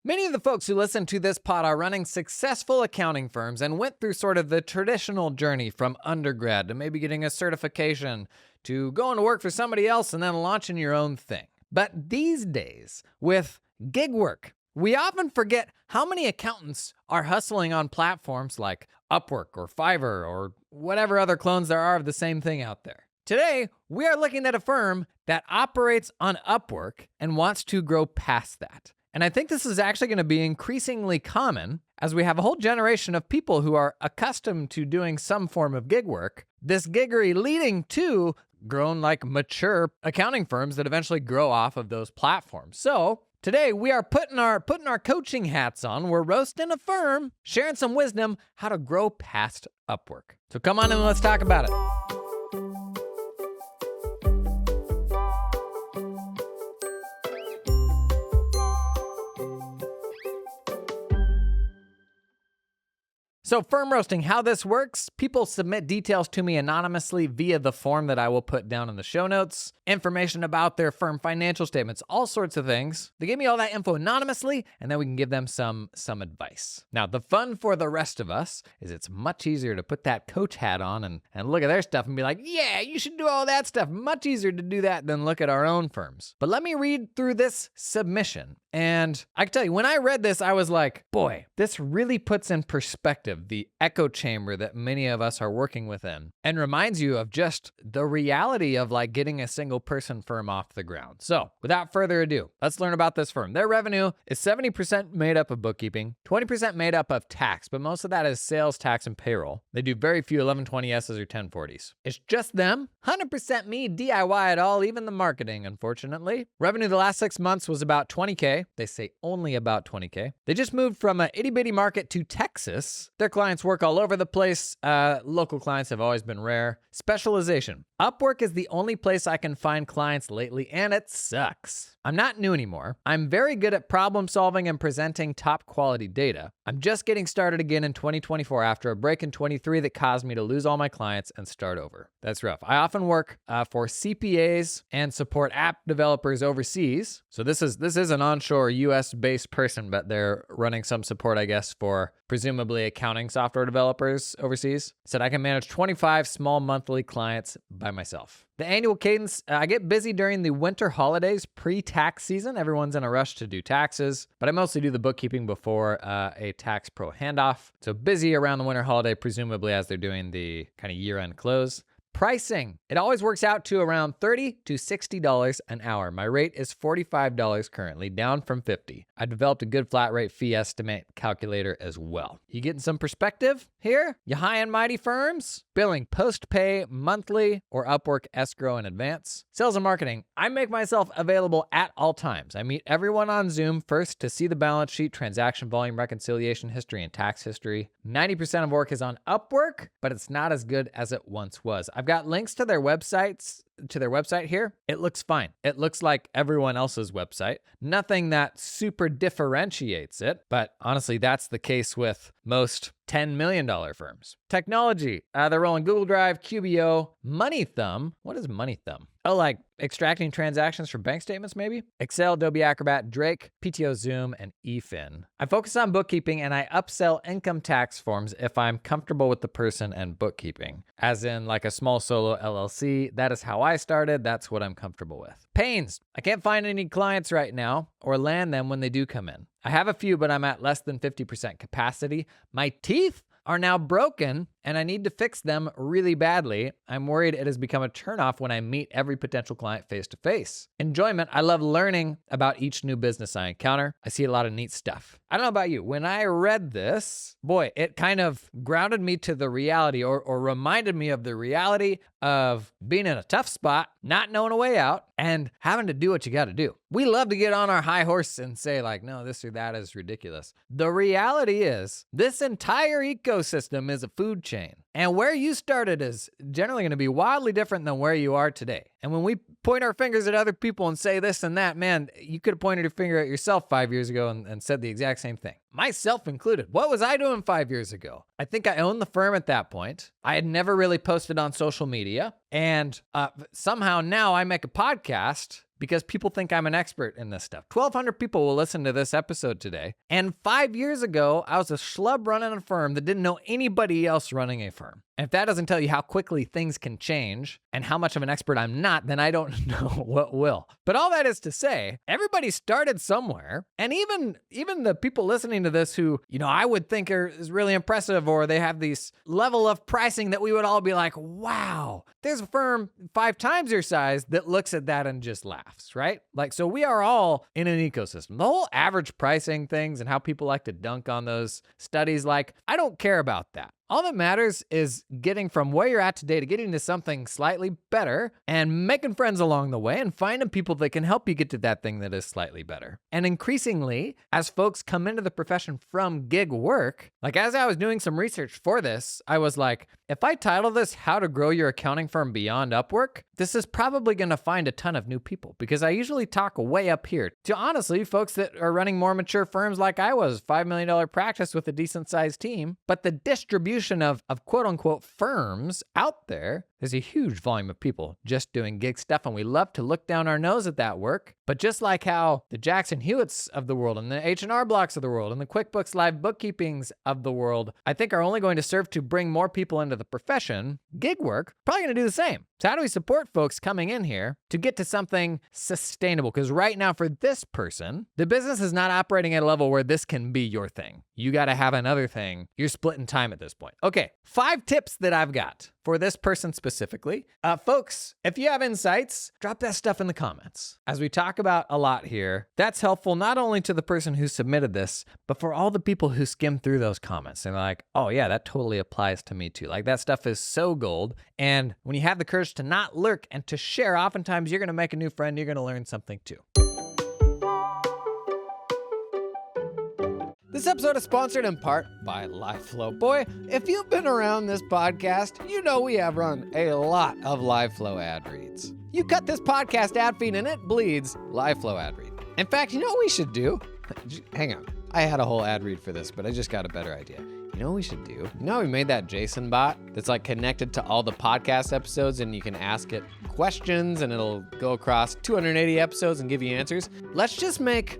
Many of the folks who listen to this pod are running successful accounting firms and went through sort of the traditional journey from undergrad to maybe getting a certification to going to work for somebody else and then launching your own thing. But these days, with gig work, we often forget how many accountants are hustling on platforms like Upwork or Fiverr or whatever other clones there are of the same thing out there. Today, we are looking at a firm that operates on Upwork and wants to grow past that. And I think this is actually going to be increasingly common as we have a whole generation of people who are accustomed to doing some form of gig work, this giggery leading to grown like mature accounting firms that eventually grow off of those platforms. So today we are putting our coaching hats on. We're roasting a firm, sharing some wisdom, how to grow past Upwork. So come on in and let's talk about it. So firm roasting, how this works, people submit details to me anonymously via the form that I will put down in the show notes, information about their firm financial statements, all sorts of things. They give me all that info anonymously, and then we can give them some advice. Now, the fun for the rest of us is it's much easier to put that coach hat on and look at their stuff and be like, yeah, you should do all that stuff. Much easier to do that than look at our own firms. But let me read through this submission. And I can tell you, when I read this, I was like, boy, this really puts in perspective the echo chamber that many of us are working within and reminds you of just the reality of like getting a single person firm off the ground. So without further ado, let's learn about this firm. Their revenue is 70% made up of bookkeeping, 20% made up of tax, but most of that is sales tax and payroll. They do very few 1120Ss or 1040s. It's just them, 100% me, DIY it all, even the marketing, unfortunately. Revenue the last 6 months was about 20K. They say only about 20K. They just moved from an itty bitty market to Texas. Their clients work all over the place. Local clients have always been rare. Specialization. Upwork is the only place I can find clients lately, and it sucks. I'm not new anymore. I'm very good at problem solving and presenting top quality data. I'm just getting started again in 2024 after a break in 23 that caused me to lose all my clients and start over. That's rough. I often work for CPAs and support app developers overseas. So this is an onshore US-based person, but they're running some support, I guess, for presumably accounting software developers overseas. Said I can manage 25 small monthly clients by myself. The annual cadence, I get busy during the winter holidays, pre-tax season. Everyone's in a rush to do taxes, but I mostly do the bookkeeping before a tax pro handoff. So busy around the winter holiday, presumably as they're doing the kind of year-end close. Pricing, it always works out to around $30 to $60 an hour. My rate is $45 currently, down from $50. I developed a good flat rate fee estimate calculator as well. You getting some perspective here? You high and mighty firms? Billing post-pay, monthly, or Upwork escrow in advance. Sales and marketing, I make myself available at all times. I meet everyone on Zoom first to see the balance sheet, transaction volume, reconciliation history, and tax history. 90% of work is on Upwork, but it's not as good as it once was. I've got links to their website here. It looks fine. It looks like everyone else's website. Nothing that super differentiates it, but honestly, that's the case with most $10 million firms. Technology, they're rolling Google Drive, QBO, Money Thumb. What is Money Thumb? Oh, like extracting transactions from bank statements, maybe? Excel, Adobe Acrobat, Drake, PTO Zoom, and eFin. I focus on bookkeeping and I upsell income tax forms if I'm comfortable with the person and bookkeeping. As in like a small solo LLC, that is how I started. That's what I'm comfortable with. Pains. I can't find any clients right now or land them when they do come in. I have a few, but I'm at less than 50% capacity. My teeth are now broken and I need to fix them really badly. I'm worried it has become a turnoff when I meet every potential client face to face. Enjoyment, I love learning about each new business I encounter. I see a lot of neat stuff. I don't know about you. When I read this, boy, it kind of grounded me to the reality or reminded me of the reality of being in a tough spot, not knowing a way out, and having to do what you got to do. We love to get on our high horse and say like, no, this or that is ridiculous. The reality is this entire ecosystem is a food chain. And where you started is generally going to be wildly different than where you are today. And when we point our fingers at other people and say this and that, man, you could have pointed your finger at yourself 5 years ago and said the exact same thing. Myself included. What was I doing 5 years ago? I think I owned the firm at that point. I had never really posted on social media. And somehow now I make a podcast because people think I'm an expert in this stuff. 1,200 people will listen to this episode today. And 5 years ago, I was a schlub running a firm that didn't know anybody else running a firm. And if that doesn't tell you how quickly things can change and how much of an expert I'm not, then I don't know what will. But all that is to say, everybody started somewhere. And even the people listening to this who, I would think is really impressive, or they have these level of pricing that we would all be like, wow, there's a firm 5 times your size that looks at that and just laughs, right? So we are all in an ecosystem. The whole average pricing things and how people like to dunk on those studies, I don't care about that. All that matters is getting from where you're at today to getting to something slightly better and making friends along the way and finding people that can help you get to that thing that is slightly better. And increasingly, as folks come into the profession from gig work, as I was doing some research for this, I was like, if I title this How to Grow Your Accounting Firm Beyond Upwork, this is probably going to find a ton of new people, because I usually talk way up here to, honestly, folks that are running more mature firms like I was, $5 million practice with a decent sized team. But the distribution of quote unquote firms out there, there's a huge volume of people just doing gig stuff, and we love to look down our nose at that work. But just like how the Jackson Hewitts of the world and the H&R Blocks of the world and the QuickBooks Live bookkeepings of the world, I think are only going to serve to bring more people into the profession, gig work, probably going to do the same. So how do we support folks coming in here to get to something sustainable? Because right now for this person, the business is not operating at a level where this can be your thing. You got to have another thing. You're splitting time at this point. Okay, 5 tips that I've got for this person specifically. Folks, if you have insights, drop that stuff in the comments. As we talk about a lot here, that's helpful not only to the person who submitted this, but for all the people who skim through those comments and are like, oh yeah, that totally applies to me too. That stuff is so gold. And when you have the courage to not lurk and to share, oftentimes you're going to make a new friend. You're going to learn something too. This episode is sponsored in part by LiveFlow. Boy, if you've been around this podcast, you know we have run a lot of LiveFlow ad reads. You cut this podcast ad feed and it bleeds LiveFlow ad read. In fact, you know what we should do? Hang on. I had a whole ad read for this, but I just got a better idea. You know what we should do? You know how we made that JSON bot that's connected to all the podcast episodes, and you can ask it questions and it'll go across 280 episodes and give you answers? Let's make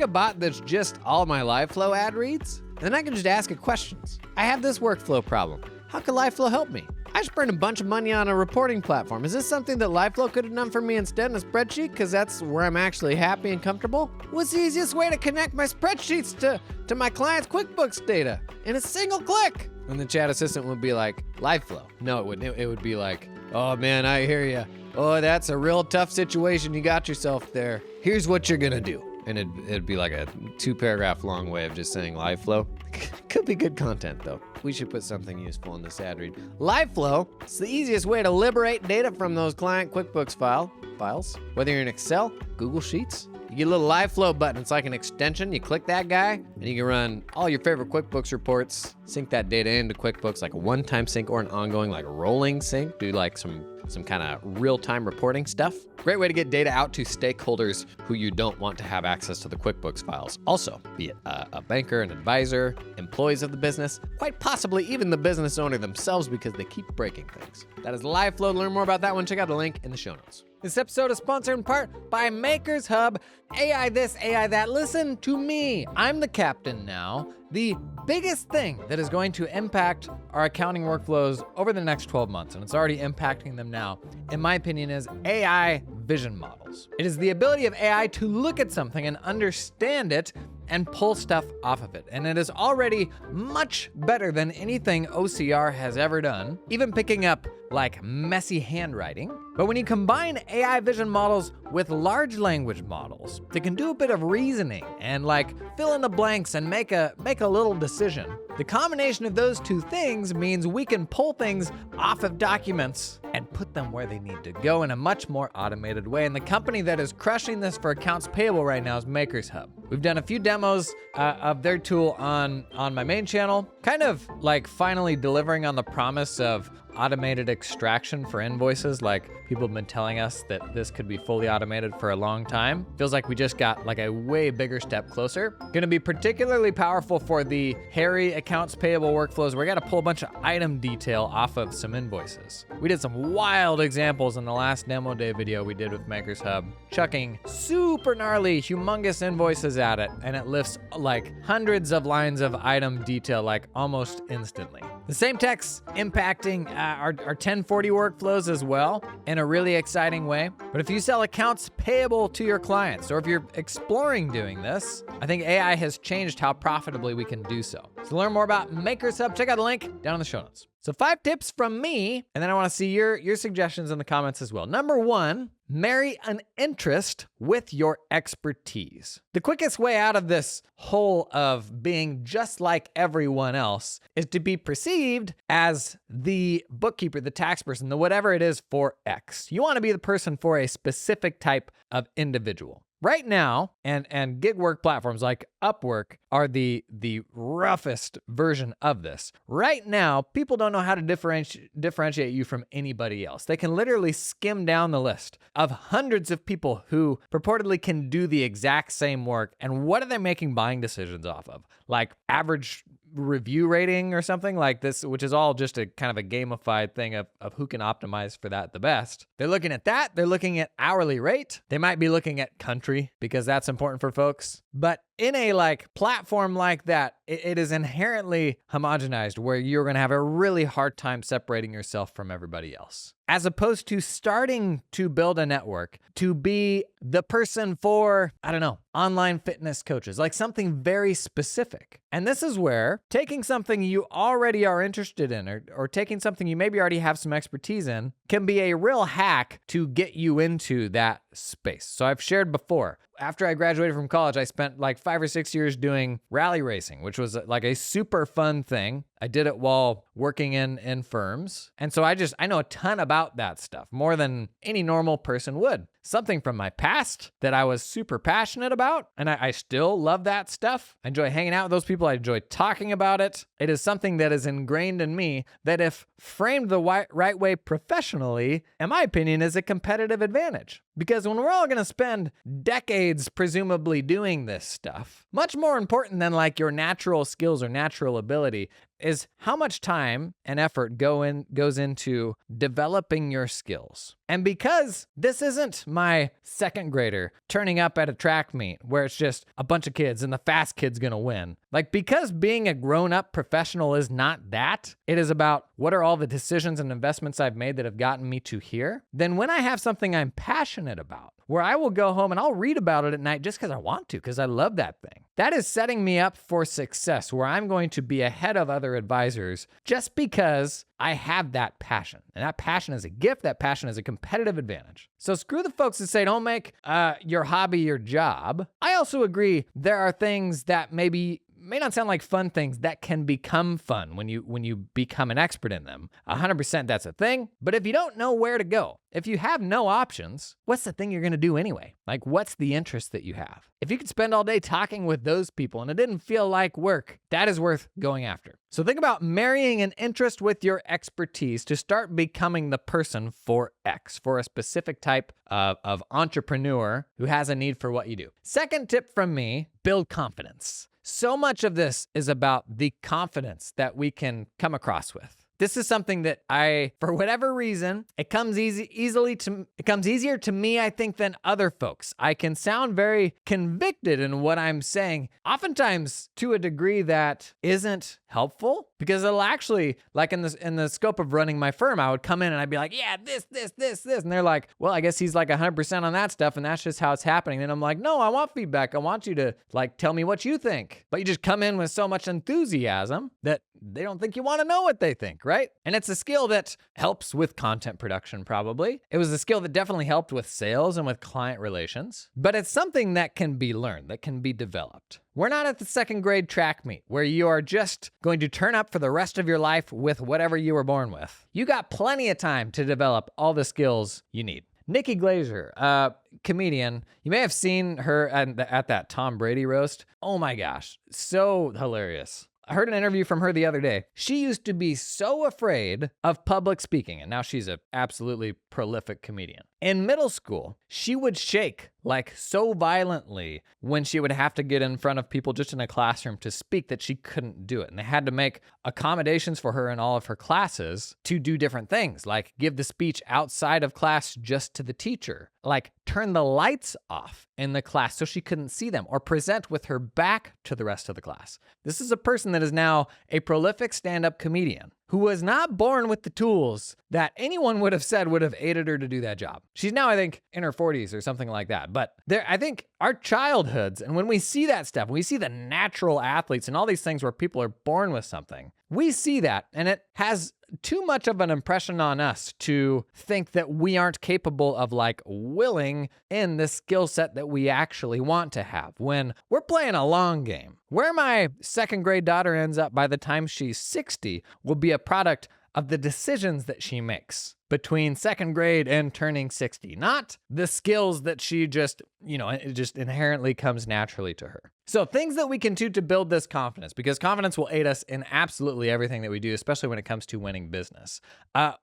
a bot that's just all my LiveFlow ad reads. Then I can just ask it questions. I have this workflow problem. How could LiveFlow help me? I just burned a bunch of money on a reporting platform. Is this something that LiveFlow could have done for me instead in a spreadsheet? Because that's where I'm actually happy and comfortable. What's the easiest way to connect my spreadsheets to my client's QuickBooks data in a single click? And the chat assistant would be like, LiveFlow. No, it wouldn't. It would be like, oh man, I hear you. Oh, that's a real tough situation you got yourself there. Here's what you're gonna do. And it'd be like a 2-paragraph long way of just saying LiveFlow. Could be good content though. We should put something useful in this ad read. LiveFlow, it's the easiest way to liberate data from those client QuickBooks files. Whether you're in Excel, Google Sheets, you get a little LiveFlow button. It's like an extension. You click that guy and you can run all your favorite QuickBooks reports, sync that data into QuickBooks like a one-time sync or an ongoing rolling sync, do some kind of real-time reporting stuff. Great way to get data out to stakeholders who you don't want to have access to the QuickBooks files. Also, be it a banker, an advisor, employees of the business, quite possibly even the business owner themselves because they keep breaking things. That is LiveFlow. To learn more about that one, check out the link in the show notes. This episode is sponsored in part by Makers Hub. AI this, AI that. Listen to me. I'm the captain now. The biggest thing that is going to impact our accounting workflows over the next 12 months, and it's already impacting them now, in my opinion, is AI vision models. It is the ability of AI to look at something and understand it and pull stuff off of it. And it is already much better than anything OCR has ever done, even picking up messy handwriting. But when you combine AI vision models with large language models that can do a bit of reasoning and fill in the blanks and make a little decision, the combination of those two things means we can pull things off of documents and put them where they need to go in a much more automated way. And the company that is crushing this for accounts payable right now is Makers Hub. We've done a few demos of their tool on my main channel, kind of finally delivering on the promise of automated extraction for invoices. Like people have been telling us that this could be fully automated for a long time. Feels like we just got like a way bigger step closer. Gonna be particularly powerful for the hairy accounts payable workflows where we gotta pull a bunch of item detail off of some invoices. We did some wild examples in the last demo day video we did with Makers Hub, chucking super gnarly, humongous invoices at it, and it lifts like hundreds of lines of item detail like almost instantly. The same tech's impacting our 1040 workflows as well in a really exciting way. But if you sell accounts payable to your clients, or if you're exploring doing this, I think AI has changed how profitably we can do so. So to learn more about Makers Hub, check out the link down in the show notes. So 5 tips from me, and then I want to see your suggestions in the comments as well. Number 1, marry an interest with your expertise. The quickest way out of this hole of being just like everyone else is to be perceived as the bookkeeper, the tax person, the whatever it is for X. You want to be the person for a specific type of individual. Right now, and gig work platforms like Upwork are the roughest version of this. Right now, people don't know how to differentiate you from anybody else. They can literally skim down the list of hundreds of people who purportedly can do the exact same work, and what are they making buying decisions off of? Like average review rating or something like this, which is all just a kind of a gamified thing of who can optimize for that the best. They're looking at that. They're looking at hourly rate. They might be looking at country because that's important for folks. But in a like platform like that, it is inherently homogenized where you're going to have a really hard time separating yourself from everybody else. As opposed to starting to build a network to be the person for, I don't know, online fitness coaches, like something very specific. And this is where taking something you already are interested in or taking something you maybe already have some expertise in can be a real hack to get you into that space. So I've shared before, after I graduated from college, I spent like 5 or 6 years doing rally racing, which was like a super fun thing. I did it while working in firms. And so I know a ton about that stuff, more than any normal person would. Something from my past that I was super passionate about, and I still love that stuff. I enjoy hanging out with those people. I enjoy talking about it. It is something that is ingrained in me that if framed the right way professionally, in my opinion, is a competitive advantage. Because when we're all going to spend decades presumably doing this stuff, much more important than like your natural skills or natural ability is how much time and effort goes into developing your skills. And because this isn't my second grader turning up at a track meet where it's just a bunch of kids and the fast kid's gonna win, like because being a grown-up professional is not that, it is about what are all the decisions and investments I've made that have gotten me to here, then when I have something I'm passionate about, where I will go home and I'll read about it at night just because I want to, because I love that thing. That is setting me up for success, where I'm going to be ahead of other advisors just because I have that passion. And that passion is a gift. That passion is a competitive advantage. So screw the folks that say don't make your hobby your job. I also agree there are things that may not sound like fun things that can become fun when you become an expert in them. 100% that's a thing. But if you don't know where to go, if you have no options, what's the thing you're going to do anyway? Like, what's the interest that you have? If you could spend all day talking with those people and it didn't feel like work, that is worth going after. So think about marrying an interest with your expertise to start becoming the person for X, for a specific type of entrepreneur who has a need for what you do. Second tip from me, build confidence. So much of this is about the confidence that we can come across with. This is something that for whatever reason, it comes easier to me, I think, than other folks. I can sound very convicted in what I'm saying, oftentimes to a degree that isn't helpful, because it'll actually, like in the scope of running my firm, I would come in and I'd be like, yeah, this. And they're like, well, I guess he's like 100% on that stuff and that's just how it's happening. And I'm like, no, I want feedback. I want you to like tell me what you think. But you just come in with so much enthusiasm that they don't think you want to know what they think, right? And it's a skill that helps with content production, probably. It was a skill that definitely helped with sales and with client relations. But it's something that can be learned, that can be developed. We're not at the second grade track meet where you are just going to turn up for the rest of your life with whatever you were born with. You got plenty of time to develop all the skills you need. Nikki Glaser, comedian. You may have seen her at that Tom Brady roast. Oh my gosh, so hilarious. I heard an interview from her the other day. She used to be so afraid of public speaking, and now she's an absolutely prolific comedian. In middle school, she would shake like so violently when she would have to get in front of people just in a classroom to speak that she couldn't do it. And they had to make accommodations for her in all of her classes to do different things, like give the speech outside of class just to the teacher, like turn the lights off in the class so she couldn't see them, or present with her back to the rest of the class. This is a person that is now a prolific stand-up comedian who was not born with the tools that anyone would have said would have aided her to do that job. She's now, I think, in her 40s or something like that. But I think our childhoods, and when we see that stuff, when we see the natural athletes and all these things where people are born with something, we see that, and it has too much of an impression on us to think that we aren't capable of like willing in the skill set that we actually want to have when we're playing a long game. Where my second grade daughter ends up by the time she's 60 will be a product of the decisions that she makes between second grade and turning 60, not the skills that she just, it just inherently comes naturally to her. So things that we can do to build this confidence, because confidence will aid us in absolutely everything that we do, especially when it comes to winning business.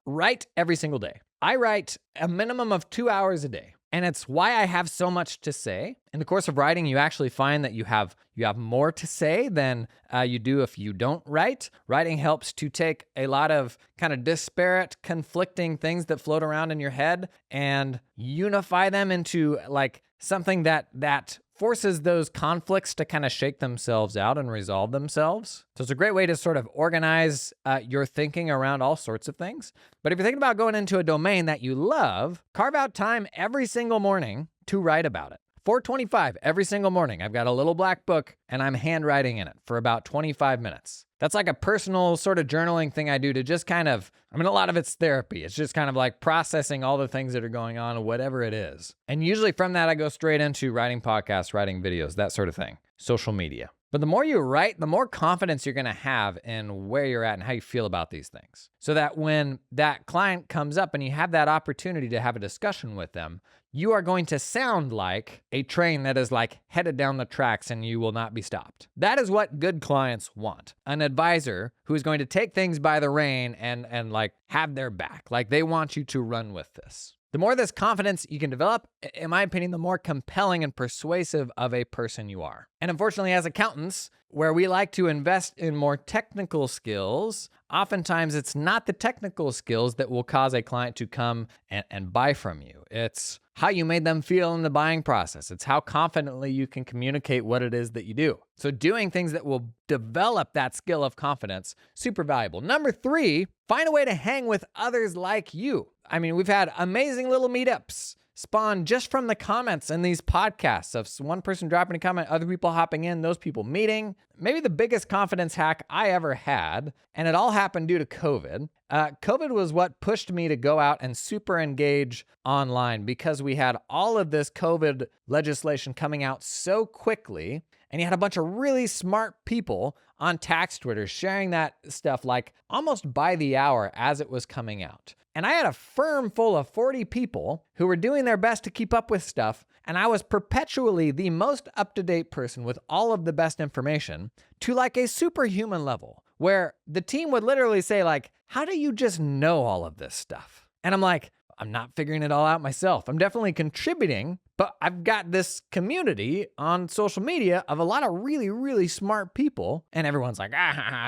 Write every single day. I write a minimum of 2 hours a day. And it's why I have so much to say. In the course of writing, you actually find that you have more to say than you do if you don't write. Writing helps to take a lot of kind of disparate, conflicting things that float around in your head and unify them into like something that forces those conflicts to kind of shake themselves out and resolve themselves. So it's a great way to sort of organize your thinking around all sorts of things. But if you're thinking about going into a domain that you love, carve out time every single morning to write about it. 4:25 every single morning. I've got a little black book and I'm handwriting in it for about 25 minutes. That's like a personal sort of journaling thing I do to just kind of, a lot of it's therapy. It's just kind of like processing all the things that are going on, whatever it is. And usually from that, I go straight into writing podcasts, writing videos, that sort of thing, social media. But the more you write, the more confidence you're going to have in where you're at and how you feel about these things. So that when that client comes up and you have that opportunity to have a discussion with them, you are going to sound like a train that is like headed down the tracks and you will not be stopped. That is what good clients want. An advisor who is going to take things by the rein and like have their back. Like they want you to run with this. The more this confidence you can develop, in my opinion, the more compelling and persuasive of a person you are. And unfortunately, as accountants, where we like to invest in more technical skills, oftentimes it's not the technical skills that will cause a client to come and buy from you. It's how you made them feel in the buying process. It's how confidently you can communicate what it is that you do. So doing things that will develop that skill of confidence, super valuable. Number 3, find a way to hang with others like you. We've had amazing little meetups spawned just from the comments in these podcasts of one person dropping a comment, other people hopping in, those people meeting. Maybe the biggest confidence hack I ever had, and it all happened due to COVID. COVID was what pushed me to go out and super engage online because we had all of this COVID legislation coming out so quickly, and you had a bunch of really smart people on tax Twitter sharing that stuff like almost by the hour as it was coming out. And I had a firm full of 40 people who were doing their best to keep up with stuff, and I was perpetually the most up-to-date person with all of the best information to like a superhuman level, where the team would literally say like, how do you just know all of this stuff? And I'm like, I'm not figuring it all out myself. I'm definitely contributing, but I've got this community on social media of a lot of really, really smart people, and everyone's like,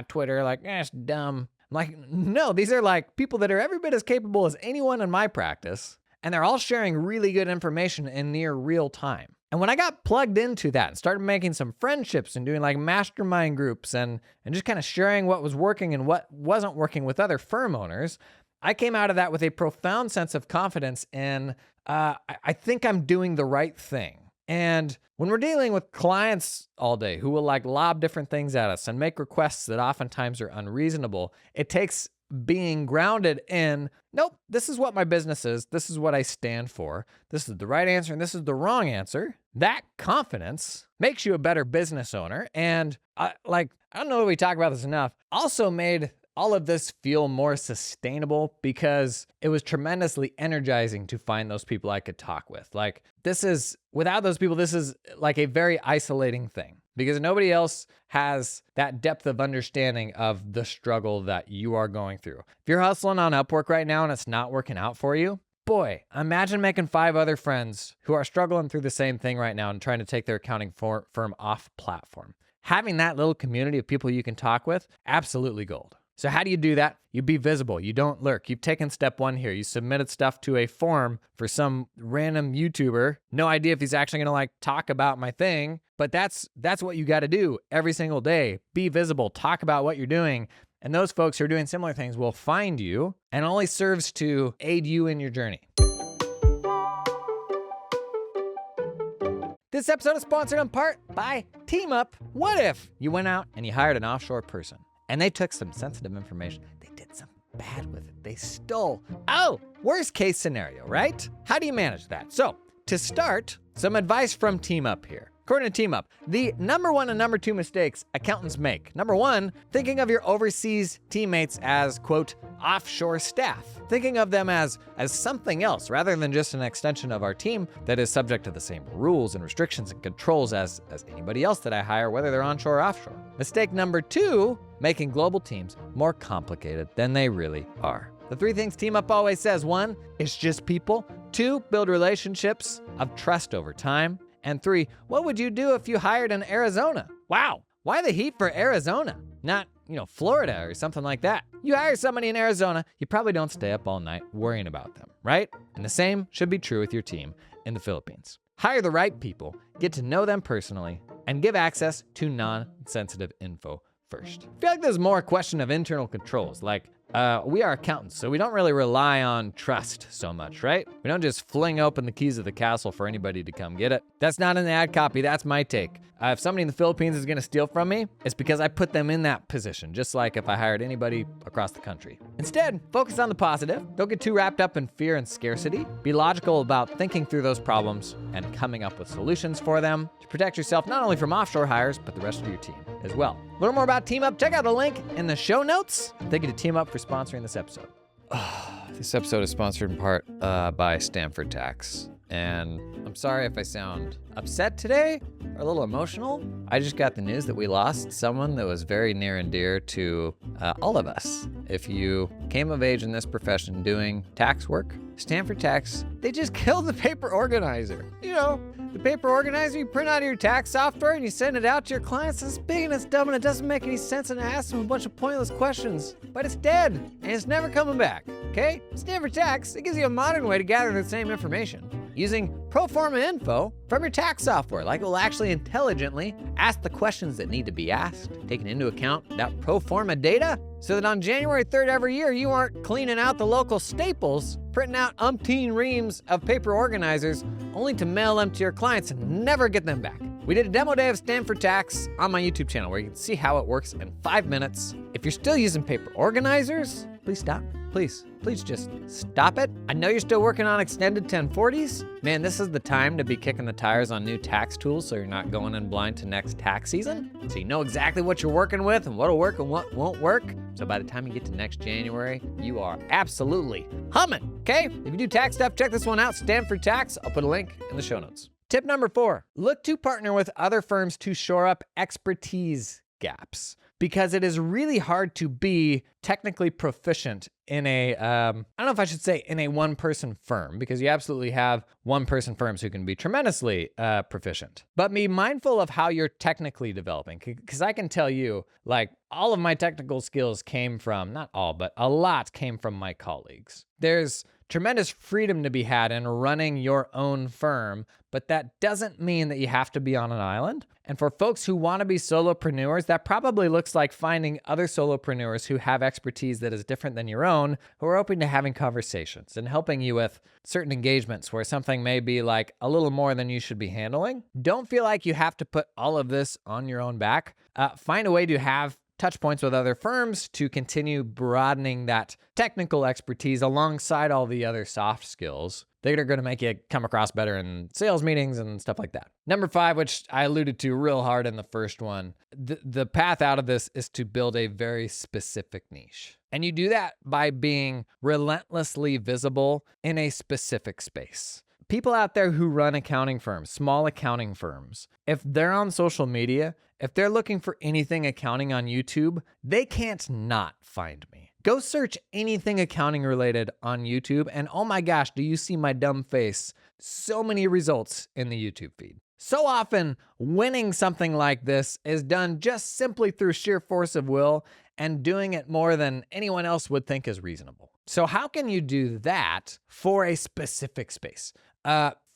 Twitter, like, it's dumb. I'm like, no, these are like people that are every bit as capable as anyone in my practice, and they're all sharing really good information in near real time. And when I got plugged into that and started making some friendships and doing like mastermind groups and just kind of sharing what was working and what wasn't working with other firm owners, I came out of that with a profound sense of confidence in, I think I'm doing the right thing. And when we're dealing with clients all day who will like lob different things at us and make requests that oftentimes are unreasonable, it takes being grounded in, nope, this is what my business is. This is what I stand for. This is the right answer and this is the wrong answer. That confidence makes you a better business owner. And I don't know if we talk about this enough, also made all of this feel more sustainable because it was tremendously energizing to find those people I could talk with. Like without those people, this is like a very isolating thing. because nobody else has that depth of understanding of the struggle that you are going through. If you're hustling on Upwork right now and it's not working out for you, boy, imagine making 5 other friends who are struggling through the same thing right now and trying to take their accounting firm off platform. Having that little community of people you can talk with, absolutely gold. So how do you do that? You be visible. You don't lurk. You've taken step 1 here. You submitted stuff to a form for some random YouTuber. No idea if he's actually going to talk about my thing, but that's what you got to do every single day. Be visible. Talk about what you're doing. And those folks who are doing similar things will find you, and only serves to aid you in your journey. This episode is sponsored in part by Team Up. What if you went out and you hired an offshore person and they took some sensitive information, they did something bad with it, they stole? Oh, worst case scenario, right? How do you manage that? So, to start, some advice from Team Up here. According to Team Up, the number 1 and number 2 mistakes accountants make. Number 1, thinking of your overseas teammates as, quote, offshore staff. Thinking of them as something else rather than just an extension of our team that is subject to the same rules and restrictions and controls as anybody else that I hire, whether they're onshore or offshore. Mistake number 2, making global teams more complicated than they really are. The 3 things Team Up always says: 1, it's just people. 2, build relationships of trust over time. And 3, what would you do if you hired in Arizona? Wow, why the heat for Arizona? Not, Florida or something like that. You hire somebody in Arizona, you probably don't stay up all night worrying about them, right? And the same should be true with your team in the Philippines. Hire the right people, get to know them personally, and give access to non-sensitive info first. I feel like there's more a question of internal controls, we are accountants, so we don't really rely on trust so much, right? We don't just fling open the keys of the castle for anybody to come get it. That's not in the ad copy, that's my take. If somebody in the Philippines is gonna steal from me, it's because I put them in that position, just like if I hired anybody across the country. Instead, focus on the positive. Don't get too wrapped up in fear and scarcity. Be logical about thinking through those problems and coming up with solutions for them to protect yourself not only from offshore hires, but the rest of your team as well. Learn more about Team Up, check out the link in the show notes. Thank you to Team Up for sponsoring this episode. This episode is sponsored in part by Stanford Tax. And I'm sorry if I sound upset today or a little emotional. I just got the news that we lost someone that was very near and dear to all of us. If you came of age in this profession doing tax work, Stanford Tax, they just killed the paper organizer. The paper organizer, you print out of your tax software and you send it out to your clients. It's big and it's dumb and it doesn't make any sense, and it asks them a bunch of pointless questions. But it's dead and it's never coming back, okay? Stanford Tax, it gives you a modern way to gather the same information using pro forma info from your tax software. It will actually intelligently ask the questions that need to be asked, taking into account that pro forma data, so that on January 3rd every year, you aren't cleaning out the local Staples, printing out umpteen reams of paper organizers, only to mail them to your clients and never get them back. We did a demo day of Stanford Tax on my YouTube channel where you can see how it works in 5 minutes. If you're still using paper organizers, please stop. Please just stop it. I know you're still working on extended 1040s. Man, this is the time to be kicking the tires on new tax tools so you're not going in blind to next tax season. So you know exactly what you're working with and what'll work and what won't work. So by the time you get to next January, you are absolutely humming, okay? If you do tax stuff, check this one out, Stanford Tax. I'll put a link in the show notes. Tip number 4, look to partner with other firms to shore up expertise gaps, because it is really hard to be technically proficient in a, I don't know if I should say in a one-person firm, because you absolutely have one-person firms who can be tremendously proficient. But be mindful of how you're technically developing, because I can tell you, all of my technical skills came from, not all, but a lot came from my colleagues. There's tremendous freedom to be had in running your own firm, but that doesn't mean that you have to be on an island. And for folks who want to be solopreneurs, that probably looks like finding other solopreneurs who have expertise that is different than your own, who are open to having conversations and helping you with certain engagements where something may be a little more than you should be handling. Don't feel like you have to put all of this on your own back. Find a way to have touch points with other firms to continue broadening that technical expertise alongside all the other soft skills that are going to make you come across better in sales meetings and stuff like that. Number 5, which I alluded to real hard in the first one, the path out of this is to build a very specific niche. And you do that by being relentlessly visible in a specific space. People out there who run accounting firms, small accounting firms, if they're on social media if they're looking for anything accounting on YouTube, they can't not find me. Go search anything accounting related on YouTube, and oh my gosh, do you see my dumb face? So many results in the YouTube feed. So often, winning something like this is done just simply through sheer force of will and doing it more than anyone else would think is reasonable. So how can you do that for a specific space?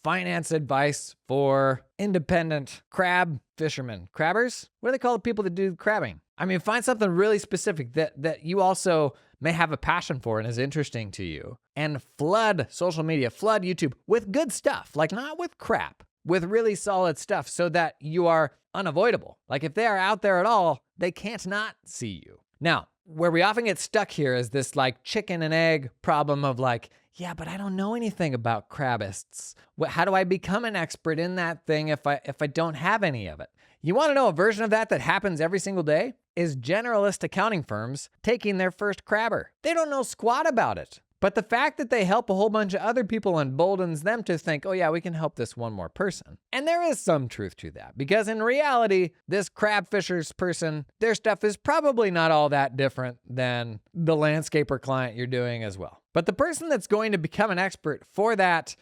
Finance advice for independent crab fishermen. Crabbers? What do they call the people that do crabbing? I mean, find something really specific that you also may have a passion for and is interesting to you, and flood social media, flood YouTube with good stuff, like not with crap, with really solid stuff so that you are unavoidable. Like if they are out there at all, they can't not see you. Now, where we often get stuck here is this like chicken and egg problem of like, yeah, but I don't know anything about crabbists. How do I become an expert in that thing if I don't have any of it? You want to know a version of that happens every single day? Is generalist accounting firms taking their first crabber. They don't know squat about it. But the fact that they help a whole bunch of other people emboldens them to think, oh yeah, we can help this one more person. And there is some truth to that, because in reality, this crab fishers person, their stuff is probably not all that different than the landscaper client you're doing as well. But the person that's going to become an expert for that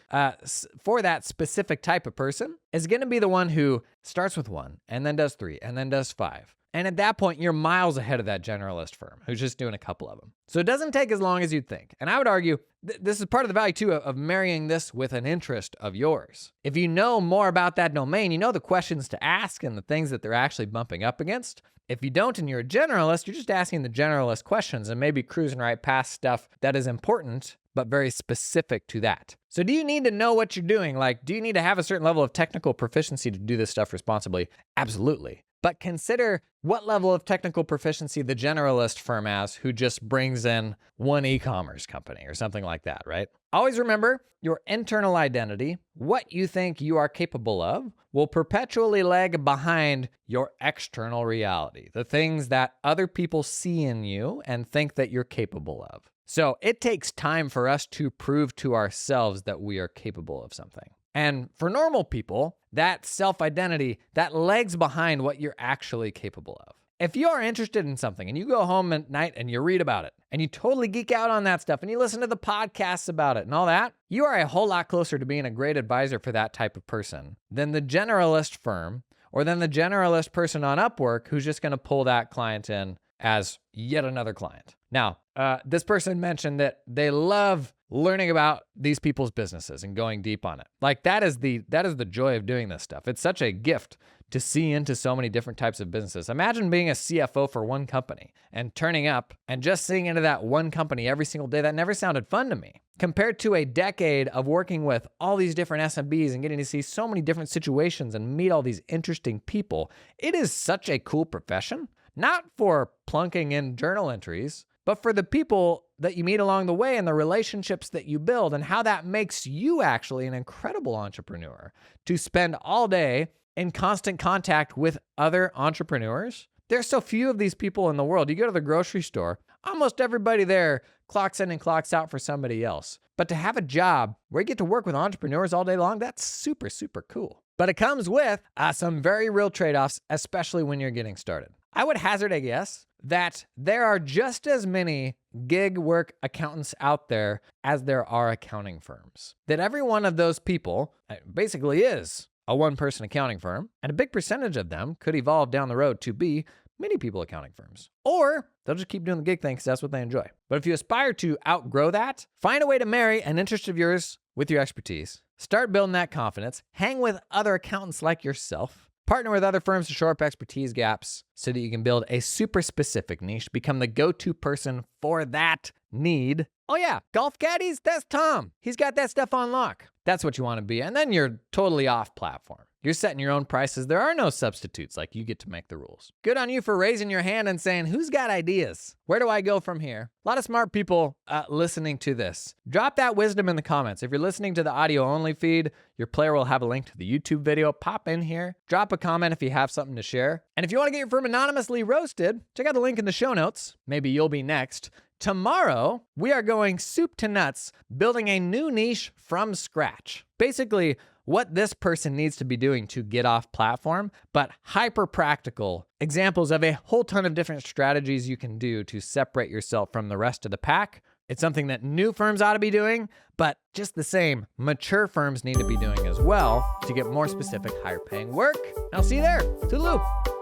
specific type of person is going to be the one who starts with 1 and then does 3 and then does 5. And at that point, you're miles ahead of that generalist firm who's just doing a couple of them. So it doesn't take as long as you'd think. And I would argue this is part of the value too of marrying this with an interest of yours. If you know more about that domain, you know the questions to ask and the things that they're actually bumping up against. If you don't and you're a generalist, you're just asking the generalist questions and maybe cruising right past stuff that is important, but very specific to that. So do you need to know what you're doing? Like, do you need to have a certain level of technical proficiency to do this stuff responsibly? Absolutely. But consider what level of technical proficiency the generalist firm has who just brings in one e-commerce company or something like that, right? Always remember your internal identity, what you think you are capable of, will perpetually lag behind your external reality, the things that other people see in you and think that you're capable of. So it takes time for us to prove to ourselves that we are capable of something. And for normal people, that self-identity, that lags behind what you're actually capable of. If you are interested in something and you go home at night and you read about it and you totally geek out on that stuff and you listen to the podcasts about it and all that, you are a whole lot closer to being a great advisor for that type of person than the generalist firm or than the generalist person on Upwork who's just going to pull that client in as yet another client. Now, this person mentioned that they love learning about these people's businesses and going deep on it. Like that is the joy of doing this stuff. It's such a gift to see into so many different types of businesses. Imagine being a CFO for one company and turning up and just seeing into that one company every single day. That never sounded fun to me. Compared to a decade of working with all these different SMBs and getting to see so many different situations and meet all these interesting people, it is such a cool profession. Not for plunking in journal entries, but for the people that you meet along the way and the relationships that you build and how that makes you actually an incredible entrepreneur to spend all day in constant contact with other entrepreneurs. There's so few of these people in the world. You go to the grocery store, almost everybody there clocks in and clocks out for somebody else. But to have a job where you get to work with entrepreneurs all day long, that's super, super cool. But it comes with some very real trade-offs, especially when you're getting started. I would hazard a guess that there are just as many gig work accountants out there as there are accounting firms. That every one of those people basically is a one-person accounting firm, and a big percentage of them could evolve down the road to be many people accounting firms. Or they'll just keep doing the gig thing because that's what they enjoy. But if you aspire to outgrow that, find a way to marry an interest of yours with your expertise. Start building that confidence. Hang with other accountants like yourself. Partner with other firms to shore up expertise gaps so that you can build a super specific niche, become the go-to person for that need. Oh yeah, golf caddies, that's Tom. He's got that stuff on lock. That's what you want to be. And then you're totally off platform. You're setting your own prices. There are no substitutes. Like, you get to make the rules. Good on you for raising your hand and saying, who's got ideas? Where do I go from here? A lot of smart people listening to this. Drop that wisdom in the comments. If you're listening to the audio only feed, your player will have a link to the YouTube video. Pop in here. Drop a comment if you have something to share. And if you want to get your firm anonymously roasted, check out the link in the show notes. Maybe you'll be next. Tomorrow, we are going soup to nuts, building a new niche from scratch. Basically, what this person needs to be doing to get off platform, but hyper practical examples of a whole ton of different strategies you can do to separate yourself from the rest of the pack. It's something that new firms ought to be doing, but just the same, mature firms need to be doing as well to get more specific, higher paying work. I'll see you there. Toodaloo.